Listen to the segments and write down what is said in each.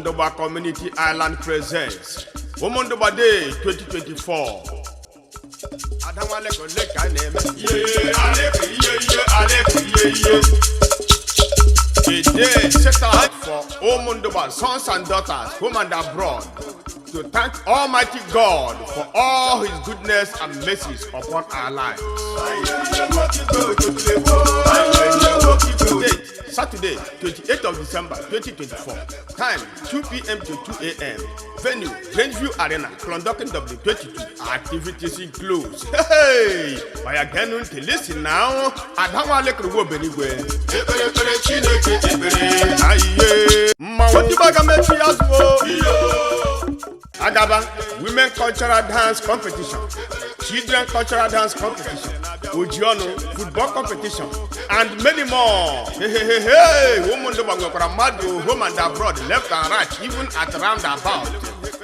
Ụmụndụgba Community Ireland presents Ụmụndụgba Day 2024. A day set out for Ụmụndụgba sons and daughters, home and abroad, to thank Almighty God for all His goodness and mercies upon our lives. Date, Saturday, 28th of December 2024. Time, 2 p.m. to 2 a.m. Venue, Grandview Arena, Clondalkin W22. Activities include. Hey! By again to listen now. Adhawa lekruwo benigwe. Agaba, Women Cultural Dance Competition, Children Cultural Dance Competition, Ojiono Football Competition, and many more. Hey, Ụmụndụgba nwekwara mmadụ home and abroad, left and right, even at roundabout.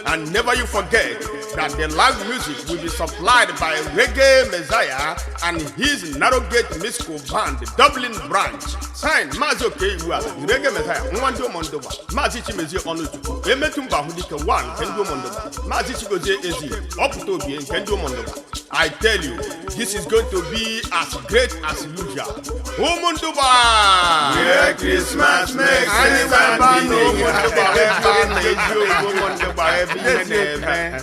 And never you forget that the live music will be supplied by Reggae Messiah and his Narrowgate Musical Band, Dublin branch. Signed, Mazi Okeiwa, Reggae Messiah, Nwandi Ụmụndụgba, Mazi Chimezie Ọnụchukwu, Emetumba Hudike 1, Kendi Ụmụndụgba, Mazi Chigozie Ezi, Oputobi, and Kendi Ụmụndụgba. I tell you, this is going to be as great as usual. Ụmụndụgba! Merry Christmas, next Anyị na-ebe Ụmụndụgba, ebe a na-eji Ụmụndụgba ebe ihe na-eme.